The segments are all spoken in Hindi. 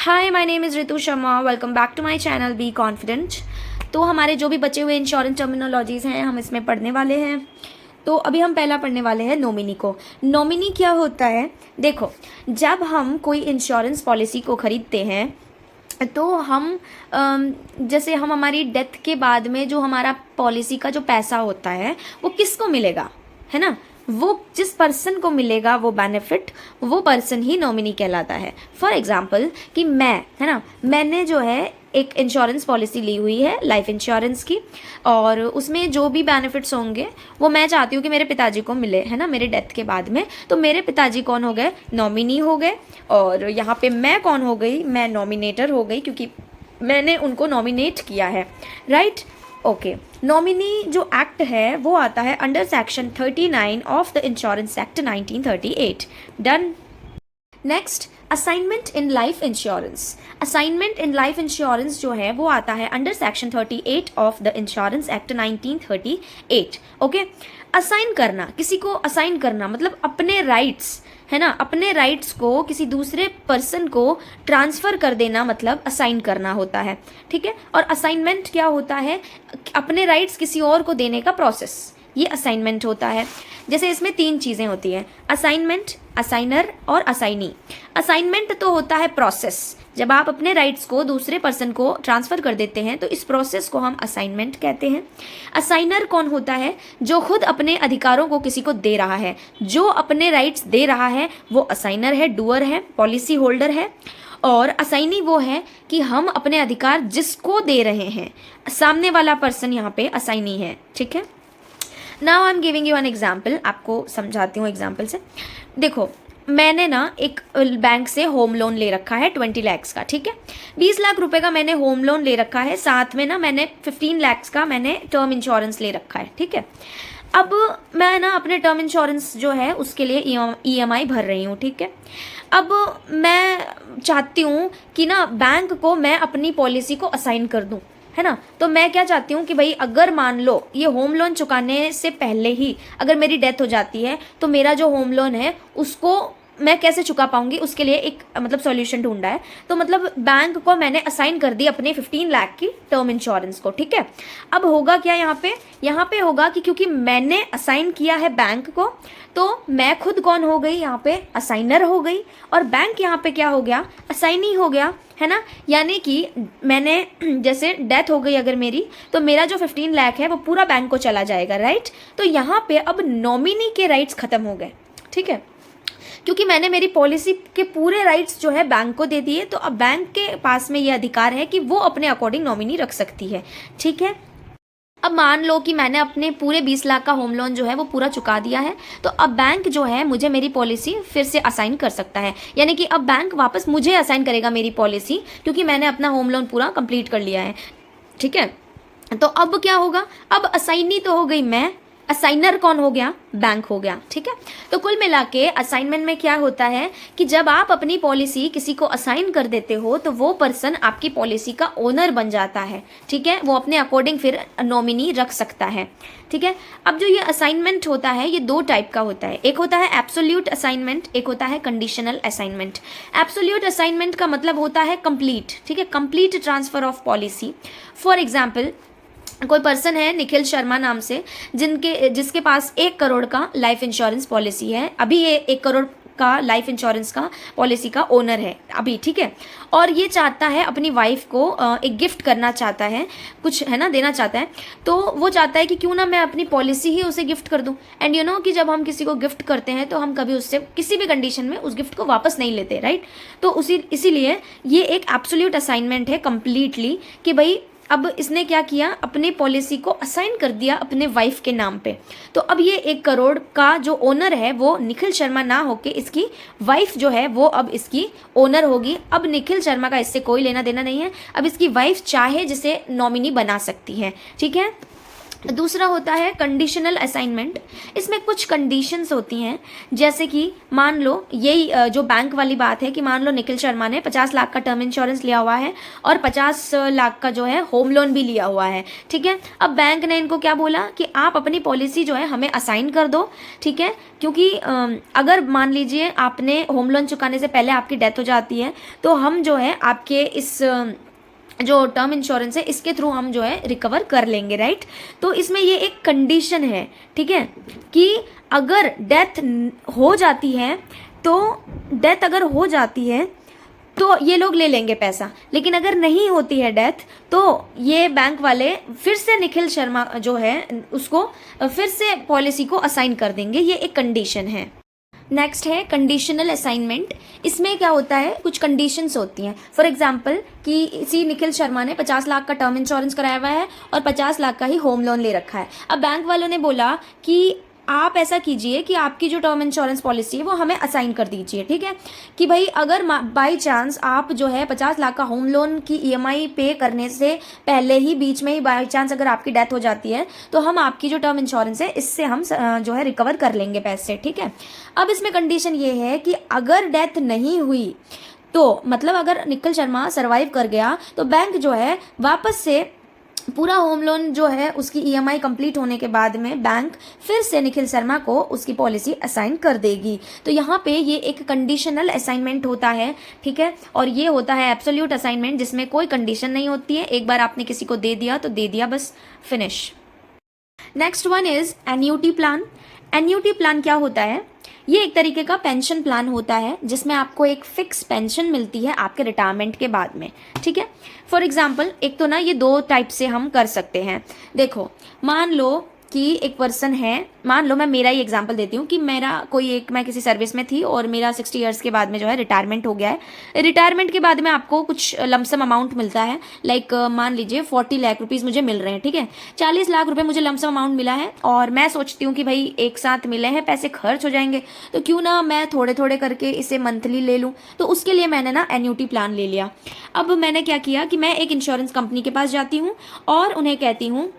Hi my name is Ritu Sharma. Welcome back to my channel be confident. तो हमारे जो भी बचे हुए इंश्योरेंस टर्मिनोलॉजीज़ हैं हम इसमें पढ़ने वाले हैं। तो अभी हम पहला पढ़ने वाले हैं नॉमिनी को। नॉमिनी क्या होता है? देखो, जब हम कोई इंश्योरेंस पॉलिसी को ख़रीदते हैं तो हम जैसे हम हमारी डेथ के बाद में जो हमारा पॉलिसी का जो पैसा होता है वो किसको मिलेगा, है ना? वो जिस पर्सन को मिलेगा वो बेनिफिट, वो पर्सन ही नॉमिनी कहलाता है। फॉर एग्जांपल कि मैं, है ना, मैंने जो है एक इंश्योरेंस पॉलिसी ली हुई है लाइफ इंश्योरेंस की, और उसमें जो भी बेनिफिट्स होंगे वो मैं चाहती हूँ कि मेरे पिताजी को मिले, है ना, मेरे डेथ के बाद में। तो मेरे पिताजी कौन हो गए? नॉमिनी हो गए। और यहाँ पे मैं कौन हो गई? मैं नॉमिनेटर हो गई, क्योंकि मैंने उनको नॉमिनेट किया है, राइट? ओके। नॉमिनी जो एक्ट है वो आता है under section 39 of the insurance act 1938। Done. Next, assignment in life insurance. Assignment in life insurance जो है वो आता है under section 38 of the insurance act 1938। Okay. Assign करना, किसी को असाइन करना मतलब अपने राइट्स, है ना, अपने राइट्स को किसी दूसरे पर्सन को ट्रांसफ़र कर देना, मतलब असाइन करना होता है, ठीक है। और असाइनमेंट क्या होता है? अपने राइट्स किसी और को देने का प्रोसेस, ये असाइनमेंट होता है। जैसे इसमें तीन चीज़ें होती हैं, असाइनमेंट, असाइनर और असाइनी। असाइनमेंट तो होता है प्रोसेस, जब आप अपने राइट्स को दूसरे पर्सन को ट्रांसफ़र कर देते हैं तो इस प्रोसेस को हम असाइनमेंट कहते हैं। असाइनर कौन होता है? जो खुद अपने अधिकारों को किसी को दे रहा है, जो अपने राइट्स दे रहा है वो असाइनर है, डूअर है, पॉलिसी होल्डर है। और असाइनी वो है कि हम अपने अधिकार जिसको दे रहे हैं, सामने वाला पर्सन यहाँ पे असाइनी है, ठीक है। Now I am giving you an example, आपको समझाती हूँ एग्जाम्पल से। देखो, मैंने ना एक बैंक से होम लोन ले रखा है 20 लाख का, ठीक है। 20 लाख रुपए का मैंने होम लोन ले रखा है, साथ में ना मैंने 15 लाख का मैंने टर्म इंश्योरेंस ले रखा है, ठीक है। अब मैं ना अपने टर्म इंश्योरेंस जो है उसके लिए EMI भर रही हूँ, ठीक है। अब मैं चाहती हूँ कि ना बैंक को मैं अपनी पॉलिसी को असाइन कर दूँ, है ना। तो मैं क्या चाहती हूँ कि भाई अगर मान लो ये होम लोन चुकाने से पहले ही अगर मेरी डेथ हो जाती है तो मेरा जो होम लोन है उसको मैं कैसे चुका पाऊंगी, उसके लिए एक मतलब सॉल्यूशन ढूंढा है। तो मतलब बैंक को मैंने असाइन कर दी अपने 15 लाख की टर्म इंश्योरेंस को, ठीक है। अब होगा क्या यहाँ पे होगा कि क्योंकि मैंने असाइन किया है बैंक को, तो मैं खुद कौन हो गई? यहाँ पे असाइनर हो गई, और बैंक यहाँ पे क्या हो गया? असाइनी हो गया, है ना। यानी कि मैंने जैसे डेथ हो गई अगर मेरी, तो मेरा जो 15 लाख है वो पूरा बैंक को चला जाएगा, राइट। तो यहाँ पे अब नॉमिनी के राइट्स खत्म हो गए, ठीक है, क्योंकि मैंने मेरी पॉलिसी के पूरे राइट्स जो है बैंक को दे दिए। तो अब बैंक के पास में ये अधिकार है कि वो अपने अकॉर्डिंग नॉमिनी रख सकती है, ठीक है। अब मान लो कि मैंने अपने पूरे 20 लाख का होम लोन जो है वो पूरा चुका दिया है, तो अब बैंक जो है मुझे मेरी पॉलिसी फिर से असाइन कर सकता है, यानी कि अब बैंक वापस मुझे असाइन करेगा मेरी पॉलिसी, क्योंकि मैंने अपना होम लोन पूरा कंप्लीट कर लिया है, ठीक है। तो अब क्या होगा? अब असाइनी तो हो गई मैं, असाइनर कौन हो गया? बैंक हो गया, ठीक है। तो कुल मिला के असाइनमेंट में क्या होता है कि जब आप अपनी पॉलिसी किसी को असाइन कर देते हो तो वो पर्सन आपकी पॉलिसी का ओनर बन जाता है, ठीक है। वो अपने अकॉर्डिंग फिर नॉमिनी रख सकता है, ठीक है। अब जो ये असाइनमेंट होता है ये दो टाइप का होता है, एक होता है एब्सोल्यूट असाइनमेंट, एक होता है कंडीशनल असाइनमेंट। एब्सोल्यूट असाइनमेंट का मतलब होता है कंप्लीट, ठीक है, complete transfer of policy. For example, कोई पर्सन है निखिल शर्मा नाम से, जिसके पास 1 करोड़ का लाइफ इंश्योरेंस पॉलिसी है, अभी ये 1 करोड़ का लाइफ इंश्योरेंस का पॉलिसी का ओनर है अभी, ठीक है। और ये चाहता है अपनी वाइफ को एक गिफ्ट करना चाहता है, कुछ, है ना, देना चाहता है। तो वो चाहता है कि क्यों ना मैं अपनी पॉलिसी ही उसे गिफ्ट कर दूं। एंड यू नो कि जब हम किसी को गिफ्ट करते हैं तो हम कभी उससे किसी भी कंडीशन में उस गिफ्ट को वापस नहीं लेते, राइट। तो इसीलिए ये एक एब्सोल्यूट असाइनमेंट है कंप्लीटली, कि भाई अब इसने क्या किया? अपनी पॉलिसी को असाइन कर दिया अपने वाइफ के नाम पे। तो अब ये 1 करोड़ का जो ओनर है वो निखिल शर्मा ना होके इसकी वाइफ जो है वो अब इसकी ओनर होगी। अब निखिल शर्मा का इससे कोई लेना देना नहीं है, अब इसकी वाइफ चाहे जिसे नॉमिनी बना सकती है, ठीक है। दूसरा होता है कंडीशनल असाइनमेंट। इसमें कुछ कंडीशंस होती हैं, जैसे कि मान लो यही जो बैंक वाली बात है कि मान लो निखिल शर्मा ने 50 लाख का टर्म इंश्योरेंस लिया हुआ है और 50 लाख का जो है होम लोन भी लिया हुआ है, ठीक है। अब बैंक ने इनको क्या बोला कि आप अपनी पॉलिसी जो है हमें असाइन कर दो, ठीक है, क्योंकि अगर मान लीजिए आपने होम लोन चुकाने से पहले आपकी डेथ हो जाती है तो हम जो है आपके इस जो टर्म इंश्योरेंस है इसके थ्रू हम जो है रिकवर कर लेंगे, राइट। तो इसमें ये एक कंडीशन है, ठीक है, कि अगर डेथ हो जाती है तो तो ये लोग ले लेंगे पैसा, लेकिन अगर नहीं होती है डेथ तो ये बैंक वाले फिर से निखिल शर्मा जो है उसको फिर से पॉलिसी को असाइन कर देंगे। ये एक कंडीशन है। नेक्स्ट है कंडीशनल असाइनमेंट। इसमें क्या होता है, कुछ कंडीशंस होती हैं। फॉर एग्जांपल कि इसी निखिल शर्मा ने 50 लाख का टर्म इंश्योरेंस कराया हुआ है और 50 लाख का ही होम लोन ले रखा है। अब बैंक वालों ने बोला कि आप ऐसा कीजिए कि आपकी जो टर्म इंश्योरेंस पॉलिसी है वो हमें असाइन कर दीजिए, ठीक है, कि भाई अगर बाई चांस आप जो है 50 लाख का होम लोन की ईएमआई पे करने से पहले ही बीच में ही बाई चांस अगर आपकी डेथ हो जाती है तो हम आपकी जो टर्म इंश्योरेंस है इससे हम जो है रिकवर कर लेंगे पैसे, ठीक है। अब इसमें कंडीशन ये है कि अगर डेथ नहीं हुई तो मतलब अगर निखिल शर्मा सर्वाइव कर गया तो बैंक जो है वापस से पूरा होम लोन जो है उसकी ईएमआई कंप्लीट होने के बाद में बैंक फिर से निखिल शर्मा को उसकी पॉलिसी असाइन कर देगी। तो यहाँ पे ये एक कंडीशनल असाइनमेंट होता है, ठीक है, और ये होता है एब्सोल्यूट असाइनमेंट जिसमें कोई कंडीशन नहीं होती है। एक बार आपने किसी को दे दिया तो दे दिया, बस finish. Next one is annuity plan. Annuity plan क्या होता है, ये एक तरीके का पेंशन प्लान होता है जिसमें आपको एक फिक्स पेंशन मिलती है आपके रिटायरमेंट के बाद में, ठीक है। फॉर एग्जांपल एक तो ना ये दो टाइप से हम कर सकते हैं। देखो मान लो कि एक पर्सन है, मान लो मैं मेरा ही एग्जांपल देती हूँ कि मैं किसी सर्विस में थी और मेरा 60 इयर्स के बाद में जो है रिटायरमेंट हो गया है। रिटायरमेंट के बाद में आपको कुछ लमसम अमाउंट मिलता है, लाइक मान लीजिए 40 लाख रुपीज़ मुझे मिल रहे हैं, ठीक है। 40 लाख रुपए मुझे लमसम अमाउंट मिला है और मैं सोचती हूँ कि भाई एक साथ मिले हैं, पैसे खर्च हो जाएंगे तो क्यों ना मैं थोड़े थोड़े करके इसे मंथली ले लूँ। तो उसके लिए मैंने ना एन्यूटी प्लान ले लिया। अब मैंने क्या किया कि मैं एक इंश्योरेंस कंपनी के पास जाती हूँ और उन्हें कहती हूँ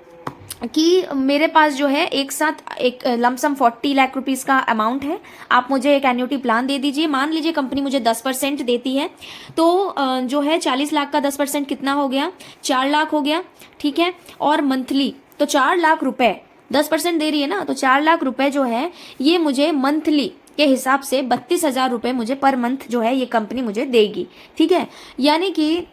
कि मेरे पास जो है एक साथ एक लमसम 40 लाख रुपीस का अमाउंट है, आप मुझे एक एन्युटी प्लान दे दीजिए। मान लीजिए कंपनी मुझे 10% देती है तो जो है 40 लाख का 10% कितना हो गया, 4 लाख हो गया, ठीक है। और मंथली तो 4 लाख रुपए 10% दे रही है ना, तो 4 लाख रुपए जो है ये मुझे मंथली के हिसाब से 32,000 रुपये मुझे पर मंथ जो है ये कंपनी मुझे देगी, ठीक है। यानी कि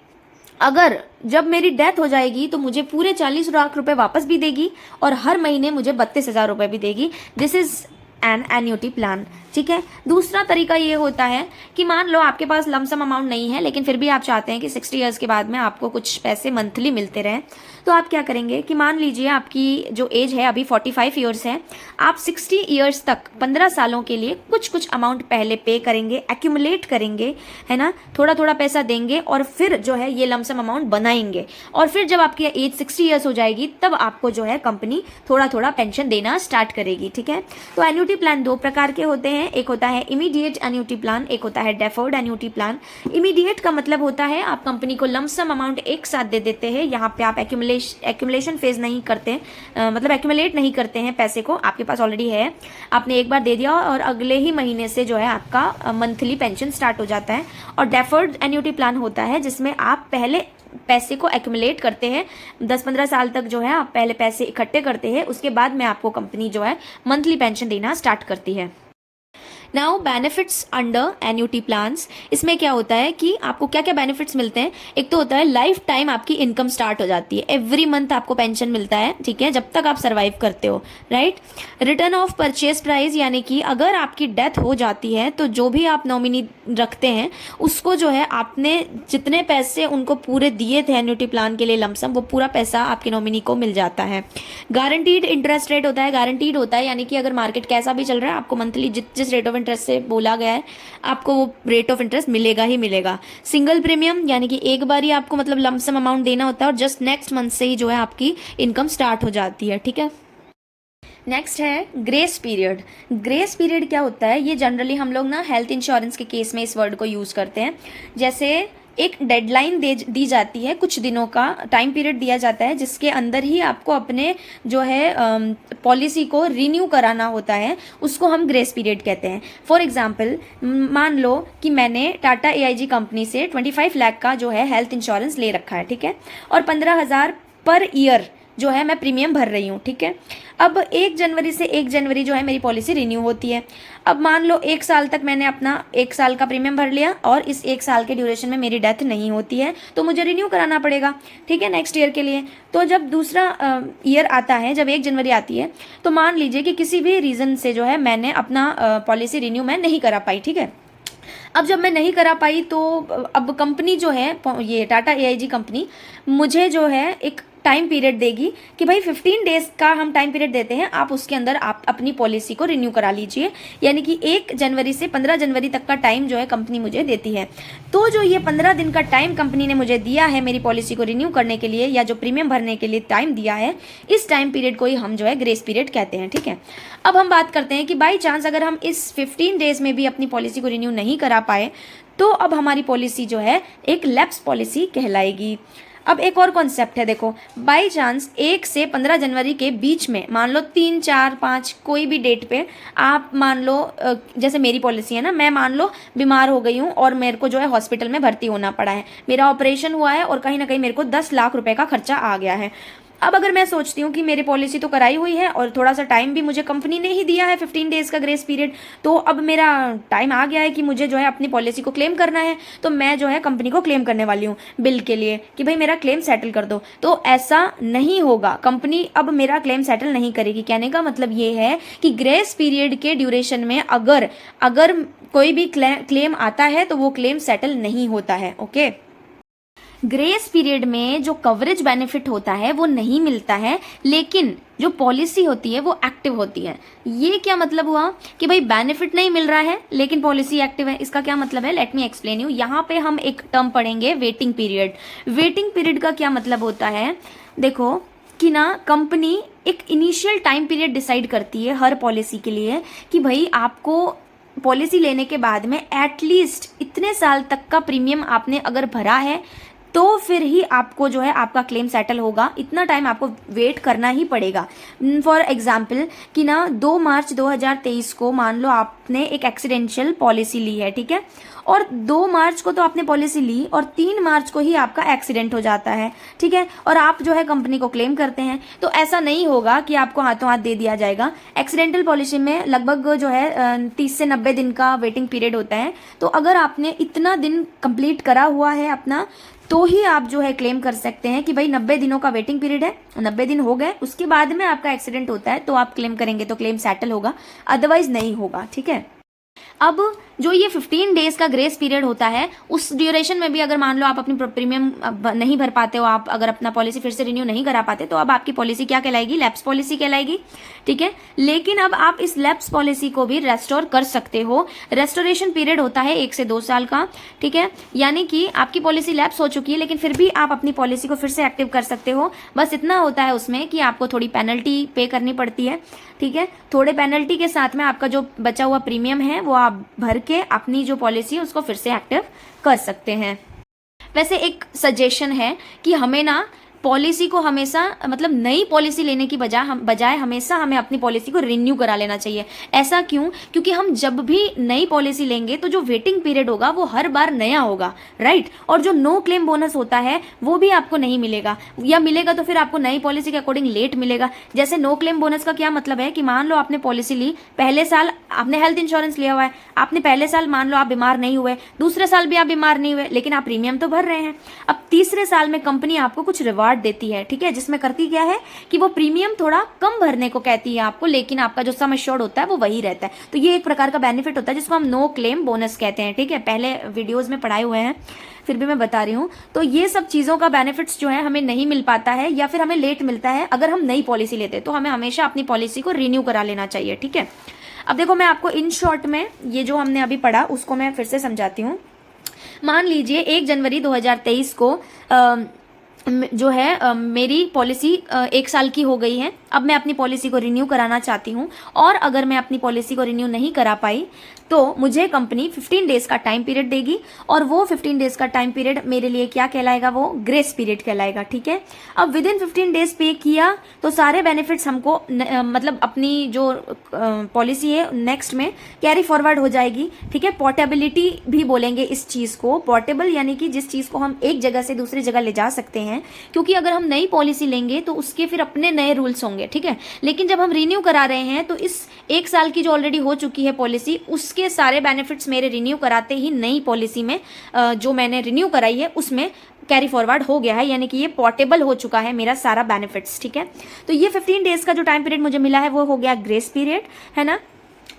अगर जब मेरी डेथ हो जाएगी तो मुझे पूरे 40 लाख रुपए वापस भी देगी और हर महीने मुझे 32,000 रुपये भी देगी। This is an annuity plan, ठीक है। दूसरा तरीका ये होता है कि मान लो आपके पास लमसम अमाउंट नहीं है लेकिन फिर भी आप चाहते हैं कि 60 इयर्स के बाद में आपको कुछ पैसे मंथली मिलते रहें, तो आप क्या करेंगे कि मान लीजिए आपकी जो एज है अभी 45 इयर्स है, आप 60 इयर्स तक 15 सालों के लिए कुछ कुछ अमाउंट पहले पे करेंगे, एक्यूमुलेट करेंगे, है ना, थोड़ा थोड़ा पैसा देंगे और फिर जो है ये लमसम अमाउंट बनाएंगे और फिर जब आपकी एज 60 इयर्स हो जाएगी तब आपको जो है कंपनी थोड़ा थोड़ा पेंशन देना स्टार्ट करेगी, ठीक है। तो एन्युटी प्लान दो प्रकार के होते हैं, एक होता है इमीडिएट एन्युटी प्लान, एक होता है डेफर्ड एन्युटी प्लान। इमीडिएट का मतलब होता है आप कंपनी को लमसम अमाउंट एक साथ दे देते हैं, यहाँ पे आप एक्यूमुलेशन फेज नहीं करते, मतलब एक्यूमुलेट नहीं करते हैं पैसे को, आपके पास ऑलरेडी है, आपने एक बार दे दिया और अगले ही महीने से जो है आपका मंथली पेंशन स्टार्ट हो जाता है। और डेफर्ड एन्युटी प्लान होता है जिसमें आप पहले पैसे को एक्यूमुलेट करते हैं, 10-15 साल तक जो है आप पहले पैसे इकट्ठे करते हैं, उसके बाद में आपको कंपनी जो है मंथली पेंशन देना स्टार्ट करती है। Now benefits under annuity plans, इसमें क्या होता है कि आपको क्या क्या बेनिफिट्स मिलते हैं। एक तो होता है लाइफ टाइम आपकी इनकम स्टार्ट हो जाती है, एवरी मंथ आपको पेंशन मिलता है, ठीक है, जब तक आप सर्वाइव करते हो, right. Return of purchase price, यानी कि अगर आपकी डेथ हो जाती है तो जो भी आप नॉमिनी रखते हैं उसको जो है आपने जितने पैसे उनको पूरे दिए थे एन्युटी प्लान के लिए लमसम, वो पूरा पैसा आपके नॉमिनी को मिल जाता है। गारंटीड इंटरेस्ट रेट होता है, गारंटीड होता है यानी कि अगर मार्केट कैसा भी चल रहा है आपको मंथली जिस रेट ऑफ इंटरेस्ट से बोला गया है आपको वो रेट ऑफ इंटरेस्ट मिलेगा ही मिलेगा। सिंगल प्रीमियम, यानी कि एक बार ही आपको मतलब लमसम अमाउंट देना होता है और जस्ट नेक्स्ट मंथ से ही जो है आपकी इनकम स्टार्ट हो जाती है, ठीक है। नेक्स्ट है ग्रेस पीरियड। ग्रेस पीरियड क्या होता है, ये जनरली हम लोग ना हेल्थ इंश्योरेंस के केस में इस वर्ड को यूज़ करते हैं। जैसे एक डेडलाइन दी जाती है, कुछ दिनों का टाइम पीरियड दिया जाता है जिसके अंदर ही आपको अपने जो है पॉलिसी को रिन्यू कराना होता है, उसको हम ग्रेस पीरियड कहते हैं। फॉर एग्जांपल मान लो कि मैंने टाटा एआईजी कंपनी से 25 लाख का जो है हेल्थ इंश्योरेंस ले रखा है, ठीक है, और 15,000 पर ईयर जो है मैं प्रीमियम भर रही हूँ, ठीक है। अब 1 जनवरी से 1 जनवरी जो है मेरी पॉलिसी रिन्यू होती है। अब मान लो 1 साल तक मैंने अपना 1 साल का प्रीमियम भर लिया और इस 1 साल के ड्यूरेशन में मेरी डेथ नहीं होती है, तो मुझे रिन्यू कराना पड़ेगा, ठीक है, नेक्स्ट ईयर के लिए। तो जब दूसरा ईयर आता है, जब 1 जनवरी आती है, तो मान लीजिए कि किसी भी रीज़न से जो है मैंने अपना पॉलिसी रिन्यू मैं नहीं करा पाई, ठीक है। अब जब मैं नहीं करा पाई तो अब कंपनी जो है, ये टाटा एआईजी कंपनी, मुझे जो है एक टाइम पीरियड देगी कि भाई 15 डेज का हम टाइम पीरियड देते हैं, आप उसके अंदर आप अपनी पॉलिसी को रिन्यू करा लीजिए। यानी कि 1 जनवरी से 15 जनवरी तक का टाइम जो है कंपनी मुझे देती है। तो जो ये 15 दिन का टाइम कंपनी ने मुझे दिया है मेरी पॉलिसी को रिन्यू करने के लिए, या जो प्रीमियम भरने के लिए टाइम दिया है, इस टाइम पीरियड को ही हम जो है ग्रेस पीरियड कहते हैं, ठीक है। अब हम बात करते हैं कि बाई चांस अगर हम इस 15 डेज में भी अपनी पॉलिसी को रिन्यू नहीं करा पाए, तो अब हमारी पॉलिसी जो है एक लैप्स पॉलिसी कहलाएगी। अब एक और कॉन्सेप्ट है, देखो, बाई चांस 1 से 15 जनवरी के बीच में, मान लो 3, 4, 5 कोई भी डेट पे आप मान लो, जैसे मेरी पॉलिसी है ना, मैं मान लो बीमार हो गई हूँ और मेरे को जो है हॉस्पिटल में भर्ती होना पड़ा है, मेरा ऑपरेशन हुआ है और कहीं ना कहीं मेरे को 10 लाख रुपए का खर्चा आ गया है। अब अगर मैं सोचती हूँ कि मेरी पॉलिसी तो कराई हुई है और थोड़ा सा टाइम भी मुझे कंपनी ने ही दिया है, 15 डेज का ग्रेस पीरियड, तो अब मेरा टाइम आ गया है कि मुझे जो है अपनी पॉलिसी को क्लेम करना है, तो मैं जो है कंपनी को क्लेम करने वाली हूँ बिल के लिए कि भाई मेरा क्लेम सेटल कर दो। तो ऐसा नहीं होगा, कंपनी अब मेरा क्लेम सेटल नहीं करेगी। कहने का मतलब ये है कि ग्रेस पीरियड के ड्यूरेशन में अगर कोई भी क्लेम आता है तो वो क्लेम सेटल नहीं होता है, ओके। ग्रेस पीरियड में जो कवरेज बेनिफिट होता है वो नहीं मिलता है, लेकिन जो पॉलिसी होती है वो एक्टिव होती है। ये क्या मतलब हुआ कि भाई बेनिफिट नहीं मिल रहा है लेकिन पॉलिसी एक्टिव है। इसका क्या मतलब है, लेट मी एक्सप्लेन यू। यहाँ पे हम एक टर्म पढ़ेंगे, वेटिंग पीरियड। वेटिंग पीरियड का क्या मतलब होता है, देखो कि ना कंपनी एक इनिशियल टाइम पीरियड डिसाइड करती है हर पॉलिसी के लिए कि भाई आपको पॉलिसी लेने के बाद में एटलीस्ट इतने साल तक का प्रीमियम आपने अगर भरा है तो फिर ही आपको जो है आपका क्लेम सेटल होगा, इतना टाइम आपको वेट करना ही पड़ेगा। फॉर एग्जाम्पल कि ना 2 मार्च 2023 को मान लो आपने एक एक्सीडेंशियल पॉलिसी ली है, ठीक है, और 2 मार्च को तो आपने पॉलिसी ली और 3 मार्च को ही आपका एक्सीडेंट हो जाता है, ठीक है, और आप जो है कंपनी को क्लेम करते हैं। तो ऐसा नहीं होगा कि आपको हाथों हाथ दे दिया जाएगा। एक्सीडेंटल पॉलिसी में लगभग जो है 30 से 90 दिन का वेटिंग पीरियड होता है। तो अगर आपने इतना दिन कंप्लीट करा हुआ है अपना, तो ही आप जो है क्लेम कर सकते हैं कि भाई 90 दिनों का वेटिंग पीरियड है, 90 दिन हो गए, उसके बाद में आपका एक्सीडेंट होता है तो आप क्लेम करेंगे तो क्लेम सेटल होगा, अदरवाइज नहीं होगा, ठीक है। अब जो ये 15 डेज का ग्रेस पीरियड होता है, उस ड्यूरेशन में भी अगर मान लो आप अपनी प्रीमियम नहीं भर पाते हो, आप अगर अपना पॉलिसी फिर से रिन्यू नहीं करा पाते, तो अब आपकी पॉलिसी क्या कहलाएगी, लैप्स पॉलिसी कहलाएगी, ठीक है। लेकिन अब आप इस लैप्स पॉलिसी को भी रेस्टोर कर सकते हो। रेस्टोरेशन पीरियड होता है 1 से 2 साल का, ठीक है, यानी कि आपकी पॉलिसी लैप्स हो चुकी है लेकिन फिर भी आप अपनी पॉलिसी को फिर से एक्टिव कर सकते हो। बस इतना होता है उसमें कि आपको थोड़ी पेनल्टी पे करनी पड़ती है, ठीक है। थोड़े पेनल्टी के साथ में आपका जो बचा हुआ प्रीमियम है वो आप भर के अपनी जो पॉलिसी है उसको फिर से एक्टिव कर सकते हैं। वैसे एक सजेशन है कि हमें ना पॉलिसी को हमेशा, मतलब नई पॉलिसी लेने की बजाय हमेशा हमें अपनी पॉलिसी को रिन्यू करा लेना चाहिए। ऐसा क्यों, क्योंकि हम जब भी नई पॉलिसी लेंगे तो जो वेटिंग पीरियड होगा वो हर बार नया होगा, राइट, और जो नो क्लेम बोनस होता है वो भी आपको नहीं मिलेगा, या मिलेगा तो फिर आपको नई पॉलिसी के अकॉर्डिंग लेट मिलेगा। जैसे नो क्लेम बोनस का क्या मतलब है कि मान लो आपने पॉलिसी ली, पहले साल आपने हेल्थ इंश्योरेंस लिया हुआ है, आपने पहले साल मान लो आप बीमार नहीं हुए, दूसरे साल भी आप बीमार नहीं हुए, लेकिन आप प्रीमियम तो भर रहे हैं। अब तीसरे साल में कंपनी आपको कुछ रिवार्ड देती है, ठीक है, जिसमें करती क्या है कि वो प्रीमियम थोड़ा कम भरने को कहती है आपको, लेकिन आपका जो सम एश्योर्ड होता है वो वही रहता है। तो ये एक प्रकार का बेनिफिट होता है जिसको हम नो क्लेम बोनस कहते हैं, ठीक है, पहले वीडियोस में पढ़ाए हुए हैं, फिर भी मैं बता रही हूँ। तो ये सब चीज़ों का बेनिफिट्स जो है हमें नहीं मिल पाता है या फिर हमें लेट मिलता है अगर हम नई पॉलिसी लेते हैं। तो हमें हमेशा अपनी पॉलिसी को रिन्यू करा लेना चाहिए, ठीक है। अब देखो मैं आपको इन शॉर्ट में ये जो हमने अभी पढ़ा उसको मैं फिर से समझाती हूँ। मान लीजिए 1 जनवरी 2023 को जो है मेरी पॉलिसी 1 साल की हो गई है। अब मैं अपनी पॉलिसी को रिन्यू कराना चाहती हूँ और अगर मैं अपनी पॉलिसी को रिन्यू नहीं करा पाई तो मुझे कंपनी 15 डेज का टाइम पीरियड देगी और वो 15 डेज का टाइम पीरियड मेरे लिए क्या कहलाएगा, वो ग्रेस पीरियड कहलाएगा। ठीक है, अब विद इन 15 डेज पे किया तो सारे बेनिफिट्स हमको मतलब अपनी जो पॉलिसी है नेक्स्ट में कैरी फॉरवर्ड हो जाएगी। ठीक है, पोर्टेबिलिटी भी बोलेंगे इस चीज़ को। पोर्टेबल यानी कि जिस चीज़ को हम एक जगह से दूसरी जगह ले जा सकते हैं, क्योंकि अगर हम नई पॉलिसी लेंगे तो उसके फिर अपने नए रूल्स होंगे। ठीक है, लेकिन जब हम रिन्यू करा रहे हैं तो इस 1 साल की जो ऑलरेडी हो चुकी है पॉलिसी, उसके सारे बेनिफिट्स मेरे रिन्यू कराते ही नई पॉलिसी में जो मैंने रिन्यू कराई है उसमें कैरी फॉरवर्ड हो गया है, यानी कि ये पोर्टेबल हो चुका है मेरा सारा बेनिफिट्स। ठीक है, तो ये 15 डेज का जो टाइम पीरियड मुझे मिला है वो हो गया ग्रेस पीरियड, है ना,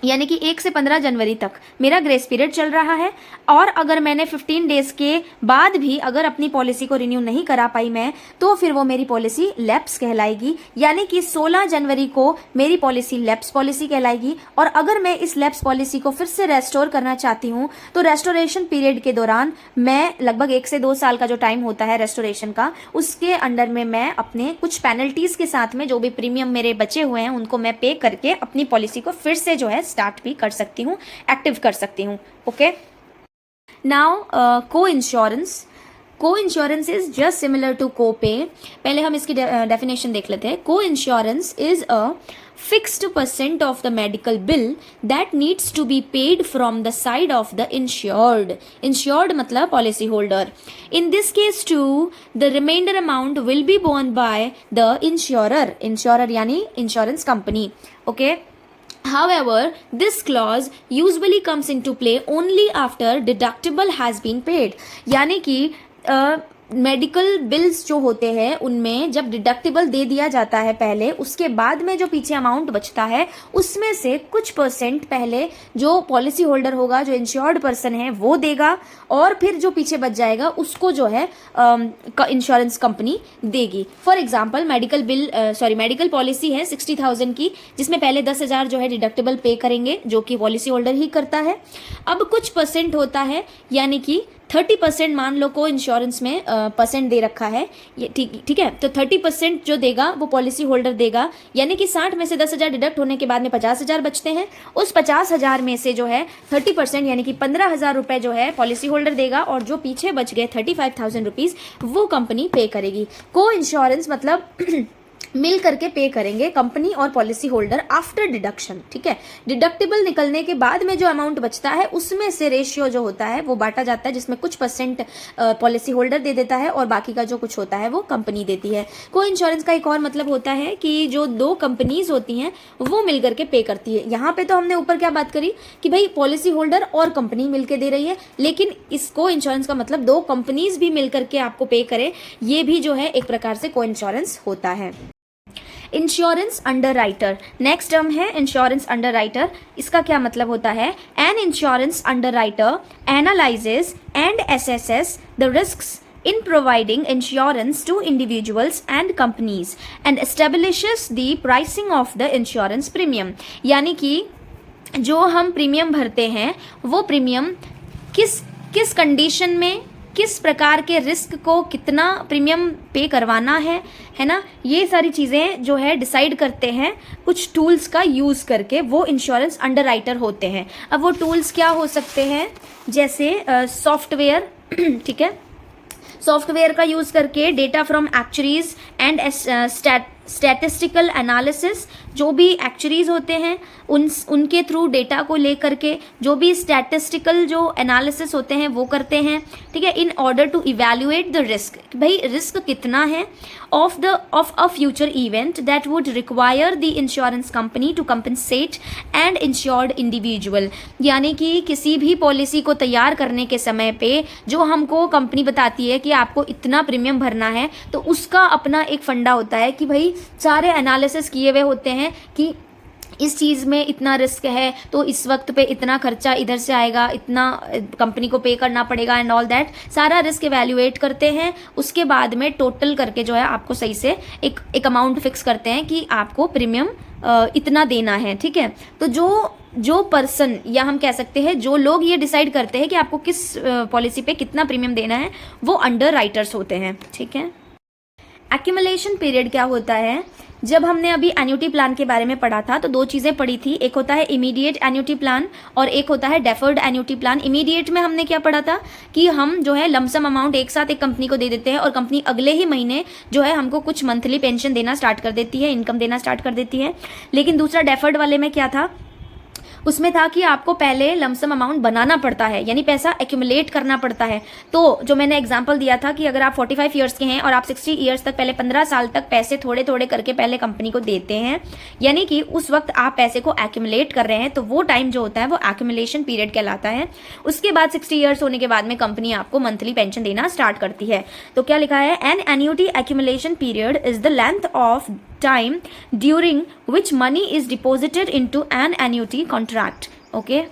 यानी कि 1 से 15 जनवरी तक मेरा ग्रेस पीरियड चल रहा है। और अगर मैंने 15 डेज के बाद भी अगर अपनी पॉलिसी को रिन्यू नहीं करा पाई मैं, तो फिर वो मेरी पॉलिसी लैप्स कहलाएगी, यानी कि 16 जनवरी को मेरी पॉलिसी लैप्स पॉलिसी कहलाएगी। और अगर मैं इस लैप्स पॉलिसी को फिर से रेस्टोर करना चाहती हूँ तो रेस्टोरेशन पीरियड के दौरान मैं लगभग 1 से 2 साल का जो टाइम होता है रेस्टोरेशन का, उसके अंडर में मैं अपने कुछ पेनल्टीज के साथ में जो भी प्रीमियम मेरे बचे हुए हैं उनको मैं पे करके अपनी पॉलिसी को फिर से जो है स्टार्ट भी कर सकती हूँ, एक्टिव कर सकती हूँ। Okay, now coinsurance is just similar to copay. पहले हम इसकी डेफिनेशन देख लेते हैं। को insurance is a fixed percent of the medical bill that needs to be paid from the side of the insured मतलब policy holder. In this case too, the remainder amount will be borne by the insurer यानी insurance company. Okay. However, this clause usually comes into play only after deductible has been paid. यानी कि मेडिकल बिल्स जो होते हैं उनमें जब डिडक्टिबल दे दिया जाता है पहले, उसके बाद में जो पीछे अमाउंट बचता है उसमें से कुछ परसेंट पहले जो पॉलिसी होल्डर होगा, जो इंश्योर्ड पर्सन है, वो देगा और फिर जो पीछे बच जाएगा उसको जो है इंश्योरेंस कंपनी देगी। फॉर एग्जांपल मेडिकल पॉलिसी है 60,000 की, जिसमें पहले 10,000 जो है डिडक्टिबल पे करेंगे जो कि पॉलिसी होल्डर ही करता है। अब कुछ परसेंट होता है, यानी कि 30% मान लो को इंश्योरेंस में परसेंट दे रखा है, ये ठीक है, तो 30% जो देगा वो पॉलिसी होल्डर देगा, यानी कि 60 में से 10,000 डिडक्ट होने के बाद में 50,000 बचते हैं। उस 50,000 में से जो है 30% यानी कि 15,000 रुपए जो है पॉलिसी होल्डर देगा और जो पीछे बच गए 35,000 रुपीज़ वो कंपनी पे करेगी। को इंश्योरेंस मतलब मिल करके पे करेंगे कंपनी और पॉलिसी होल्डर आफ्टर डिडक्शन। ठीक है, डिडक्टिबल निकलने के बाद में जो अमाउंट बचता है उसमें से रेशियो जो होता है वो बांटा जाता है, जिसमें कुछ परसेंट पॉलिसी होल्डर दे देता है और बाकी का जो कुछ होता है वो कंपनी देती है। को इंश्योरेंस का एक और मतलब होता है कि जो 2 कंपनीज होती हैं वो मिल करके पे करती है। यहाँ पे तो हमने ऊपर क्या बात करी कि भाई पॉलिसी होल्डर और कंपनी मिलकर दे रही है, लेकिन इसको इंश्योरेंस का मतलब 2 कंपनीज भी मिल करके आपको पे करे, ये भी जो है एक प्रकार से को इंश्योरेंस होता है। इंश्योरेंस अंडरराइटर, नेक्स्ट टर्म है इंश्योरेंस अंडरराइटर। इसका क्या मतलब होता है? An insurance underwriter analyses and assesses the risks in providing insurance to individuals and companies and establishes the pricing of the insurance premium। यानी कि जो हम प्रीमियम भरते हैं वो प्रीमियम किस कंडीशन में, किस प्रकार के रिस्क को कितना प्रीमियम पे करवाना है ना, ये सारी चीज़ें जो है डिसाइड करते हैं कुछ टूल्स का यूज़ करके, वो इंश्योरेंस अंडरराइटर होते हैं। अब वो टूल्स क्या हो सकते हैं? जैसे सॉफ्टवेयर, ठीक है, सॉफ्टवेयर का यूज़ करके data from actuaries and statistical analysis, जो भी एक्चुरीज होते हैं उनके थ्रू डेटा को लेकर के जो भी स्टैटिस्टिकल जो एनालिसिस होते हैं वो करते हैं। ठीक है, in order to evaluate the risk, भाई रिस्क कितना है of a future event that would require the insurance company to compensate and insured individual. यानी कि किसी भी पॉलिसी को तैयार करने के समय पे जो हमको कंपनी बताती है कि आपको इतना प्रीमियम भरना है, तो उसका अपना एक फंडा होता है कि भाई सारे एनालिसिस किए हुए होते हैं कि इस चीज़ में इतना रिस्क है तो इस वक्त पे इतना खर्चा इधर से आएगा, इतना कंपनी को पे करना पड़ेगा एंड ऑल दैट, सारा रिस्क एवेल्युएट करते हैं। उसके बाद में टोटल करके जो है आपको सही से एक अमाउंट फिक्स करते हैं कि आपको प्रीमियम इतना देना है। ठीक है, तो जो पर्सन, या हम कह सकते हैं जो लोग ये डिसाइड करते हैं कि आपको किस पॉलिसी पे कितना प्रीमियम देना है, वो अंडर राइटर्स होते हैं। ठीक है, एक्यूमुलेशन पीरियड क्या होता है? जब हमने अभी एन्युटी प्लान के बारे में पढ़ा था तो दो चीज़ें पढ़ी थी, एक होता है इमीडिएट एन्युटी प्लान और एक होता है डेफर्ड एन्युटी प्लान। इमीडिएट में हमने क्या पढ़ा था कि हम जो है लमसम अमाउंट एक साथ एक कंपनी को दे देते हैं और कंपनी अगले ही महीने जो है हमको कुछ मंथली पेंशन देना स्टार्ट कर देती है, इनकम देना स्टार्ट कर देती है। लेकिन दूसरा डेफर्ड वाले में क्या था? उसमें था कि आपको पहले लमसम अमाउंट बनाना पड़ता है, यानी पैसा एक्यूमुलेट करना पड़ता है। तो जो मैंने एग्जांपल दिया था कि अगर आप 45 ईयर्स के हैं और आप 60 ईयर्स तक पहले 15 साल तक पैसे थोड़े थोड़े करके पहले कंपनी को देते हैं, यानी कि उस वक्त आप पैसे को एक्यूमुलेट कर रहे हैं, तो वो टाइम जो होता है वो एक्यूमुलेशन पीरियड कहलाता है। उसके बाद 60 ईयर्स होने के बाद में कंपनी आपको मंथली पेंशन देना स्टार्ट करती है। तो क्या लिखा है? An annuity accumulation period is the length of time during which money is deposited into an annuity contract. Okay,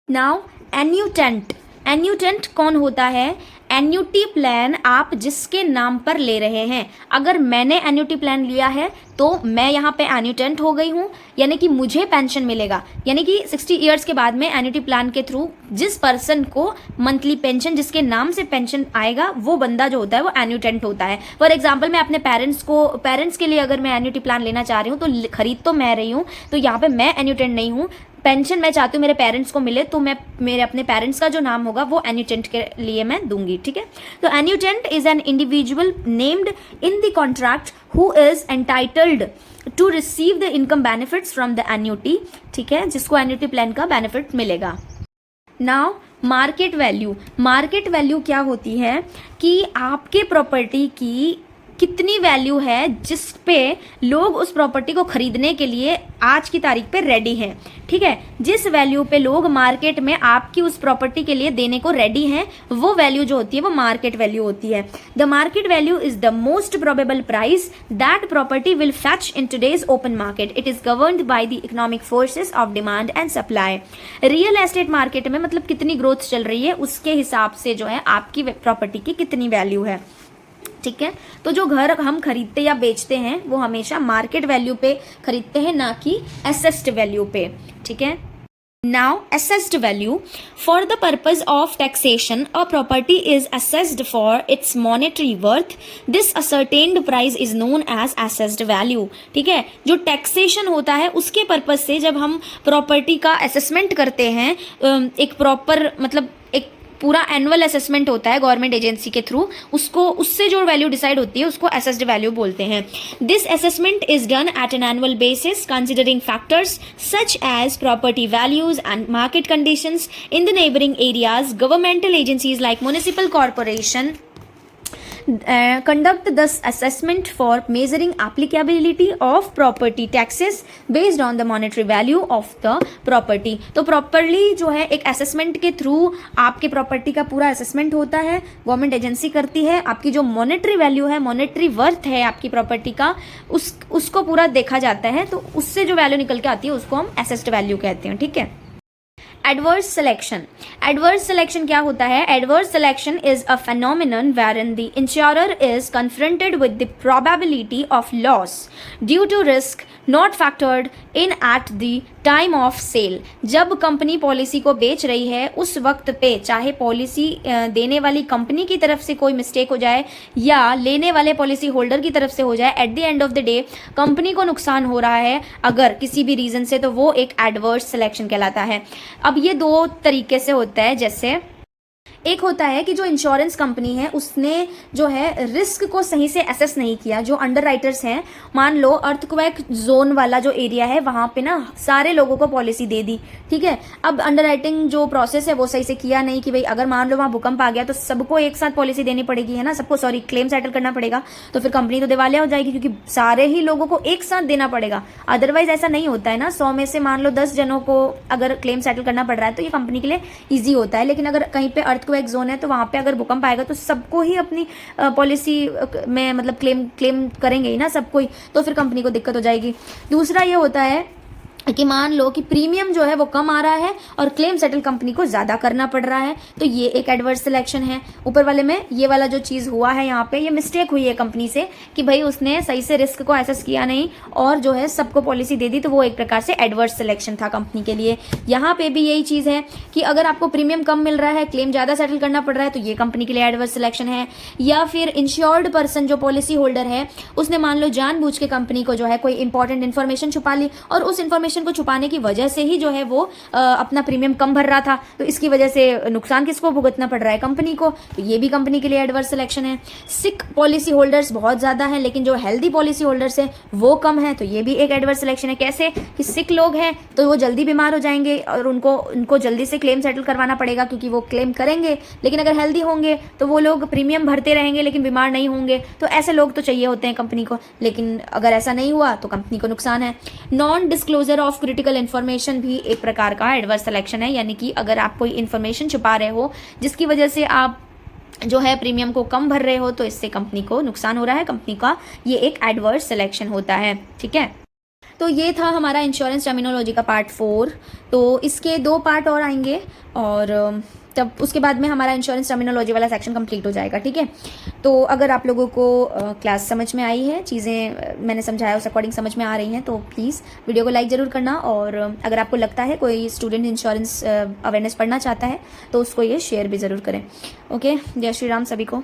now annuitant कौन होता है? एन्युटी प्लान आप जिसके नाम पर ले रहे हैं। अगर मैंने एन्युटी प्लान लिया है तो मैं यहाँ पे एन्यूटेंट हो गई हूँ, यानी कि मुझे पेंशन मिलेगा। यानी कि 60 ईयर्स के बाद में एन्युटी प्लान के थ्रू जिस पर्सन को मंथली पेंशन, जिसके नाम से पेंशन आएगा, वो बंदा जो होता है वो एन्यूटेंट होता है। फॉर एग्जाम्पल मैं अपने पेरेंट्स के लिए अगर मैं एन्युटी प्लान लेना चाह रही हूँ तो खरीद तो मैं रही हूँ, तो यहाँ पे मैं एन्यूटेंट नहीं हूँ। पेंशन मैं चाहती हूँ मेरे पेरेंट्स को मिले, तो मैं मेरे अपने पेरेंट्स का जो नाम होगा वो एन्यूटेंट के लिए मैं दूंगी। ठीक है, तो annuitant is an individual named in the contract who is entitled to receive the income benefits from the annuity. ठीक है, जिसको एन्युटी प्लान का बेनिफिट मिलेगा। नाउ मार्केट वैल्यू क्या होती है कि आपके प्रॉपर्टी की कितनी वैल्यू है जिस पे लोग उस प्रॉपर्टी को खरीदने के लिए आज की तारीख पे रेडी हैं। ठीक है, जिस वैल्यू पे लोग मार्केट में आपकी उस प्रॉपर्टी के लिए देने को रेडी हैं, वो वैल्यू जो होती है वो मार्केट वैल्यू होती है। The market value is the most probable price that property will fetch in today's open market. It is governed by the economic forces of demand and supply. Real estate market में मतलब कितनी ग्रोथ चल रही है उसके हिसाब से जो है आपकी प्रॉपर्टी की कितनी वैल्यू है। ठीक है, तो जो घर हम खरीदते या बेचते हैं वो हमेशा मार्केट वैल्यू पे खरीदते हैं, ना कि असेस्ड वैल्यू पे। ठीक है, now assessed value, for the purpose of taxation a property is assessed for its monetary worth. This ascertained price is known as assessed value. ठीक है, जो टैक्सेशन होता है उसके पर्पज से जब हम प्रॉपर्टी का असेसमेंट करते हैं, एक प्रॉपर मतलब एक पूरा एनुअल असेसमेंट होता है गवर्नमेंट एजेंसी के थ्रू, उससे जो वैल्यू डिसाइड होती है उसको असेस्ड वैल्यू बोलते हैं। This assessment is done at an annual basis considering factors such as property values and market conditions in the neighbouring areas. Governmental agencies like municipal corporation conduct this assessment for measuring applicability of property taxes based on the monetary value of the property. तो प्रॉपरली जो है एक असेसमेंट के थ्रू आपके प्रॉपर्टी का पूरा असेसमेंट होता है, गवर्नमेंट एजेंसी करती है, आपकी जो मॉनेटरी वैल्यू है, मॉनेटरी वर्थ है आपकी प्रॉपर्टी का, उसको पूरा देखा जाता है, तो उससे जो वैल्यू निकल के आती है उसको हम असेस्ड वैल्यू कहते हैं। ठीक है, एडवर्स सिलेक्शन क्या होता है? Adverse selection is a phenomenon wherein the insurer is confronted with the probability of loss due to risk not factored in at the time of sale। जब कंपनी पॉलिसी को बेच रही है उस वक्त पे, चाहे पॉलिसी देने वाली कंपनी की तरफ से कोई मिस्टेक हो जाए या लेने वाले पॉलिसी होल्डर की तरफ से हो जाए, at the end of the day company को नुकसान हो रहा है अगर किसी भी रीज़न से, तो वो एक एडवर्स सिलेक्शन कहलाता है। अब ये दो तरीके से होता है, जैसे एक होता है कि जो इंश्योरेंस कंपनी है उसने जो है रिस्क को सही से असेस नहीं किया। जो अंडर राइटर्स हैं, मान लो अर्थक्वेक जोन वाला जो एरिया है वहाँ पे ना सारे लोगों को पॉलिसी दे दी। ठीक है, अब अंडर राइटिंग जो प्रोसेस है वो सही से किया नहीं कि भाई अगर मान लो वहाँ भूकंप आ गया तो सबको एक साथ पॉलिसी देनी पड़ेगी, है ना, सबको क्लेम सेटल करना पड़ेगा, तो फिर कंपनी तो दिवालिया हो जाएगी क्योंकि सारे ही लोगों को एक साथ देना पड़ेगा। अदरवाइज ऐसा नहीं होता है ना, 100 में से मान लो 10 जनों को अगर क्लेम सेटल करना पड़ रहा है तो ये कंपनी के लिए ईजी होता है। लेकिन अगर कहीं पे अर्थक्वेक जोन है तो वहाँ पे अगर भूकंप आएगा तो सबको ही अपनी पॉलिसी में मतलब क्लेम करेंगे ही ना, सबको ही, तो फिर कंपनी को दिक्कत हो जाएगी। दूसरा ये होता है कि मान लो कि प्रीमियम जो है वो कम आ रहा है और क्लेम सेटल कंपनी को ज़्यादा करना पड़ रहा है, तो ये एक एडवर्स सिलेक्शन है। ऊपर वाले में ये वाला जो चीज़ हुआ है यहाँ पे, ये मिस्टेक हुई है कंपनी से कि भाई उसने सही से रिस्क को एसेस किया नहीं और जो है सबको पॉलिसी दे दी, तो वो एक प्रकार से एडवर्स सिलेक्शन था कंपनी के लिए। यहाँ पे भी यही चीज़ है कि अगर आपको प्रीमियम कम मिल रहा है, क्लेम ज़्यादा सेटल करना पड़ रहा है, तो ये कंपनी के लिए एडवर्स सिलेक्शन है। या फिर इंश्योर्ड पर्सन जो पॉलिसी होल्डर है, उसने मान लो जानबूझ के कंपनी को जो है कोई इंपॉर्टेंट इन्फॉर्मेशन छुपा ली और उस इन्फॉर्मेशन को छुपाने की वजह से ही जो है वो अपना प्रीमियम कम भर रहा था, तो इसकी वजह से नुकसान किसको भुगतना पड़ रहा है? कंपनी को। तो ये भी कंपनी के लिए एडवर्स सिलेक्शन है। सिक पॉलिसी होल्डर्स बहुत ज़्यादा हैं लेकिन जो हेल्दी पॉलिसी होल्डर्स हैं वो कम है, तो ये भी एक एडवर्स सिलेक्शन है। कैसे कि सिक लोग हैं तो वो जल्दी बीमार हो जाएंगे और उनको जल्दी से क्लेम सेटल करवाना पड़ेगा क्योंकि वो क्लेम करेंगे, लेकिन अगर हेल्दी होंगे तो वो लोग प्रीमियम भरते रहेंगे लेकिन बीमार नहीं होंगे। तो ऐसे लोग तो चाहिए होते हैं कंपनी को, लेकिन अगर ऐसा नहीं हुआ तो कंपनी को नुकसान है। Non disclosure of critical information भी एक प्रकार का एडवर्स सिलेक्शन है, यानी कि अगर आप कोई इन्फॉर्मेशन छुपा रहे हो जिसकी वजह से आप जो है प्रीमियम को कम भर रहे हो, तो इससे कंपनी को नुकसान हो रहा है, कंपनी का ये एक एडवर्स सिलेक्शन होता है। ठीक है, तो ये था हमारा इंश्योरेंस टर्मिनोलॉजी का पार्ट 4। तो इसके 2 पार्ट और आएंगे और तब उसके बाद में हमारा इंश्योरेंस टर्मिनोलॉजी वाला सेक्शन कंप्लीट हो जाएगा। ठीक है, तो अगर आप लोगों को क्लास समझ में आई है, चीज़ें मैंने समझाया उस अकॉर्डिंग समझ में आ रही हैं, तो प्लीज़ वीडियो को लाइक ज़रूर करना। और अगर आपको लगता है कोई स्टूडेंट इंश्योरेंस अवेयरनेस पढ़ना चाहता है तो उसको ये शेयर भी ज़रूर करें। ओके, जय श्री राम सभी को।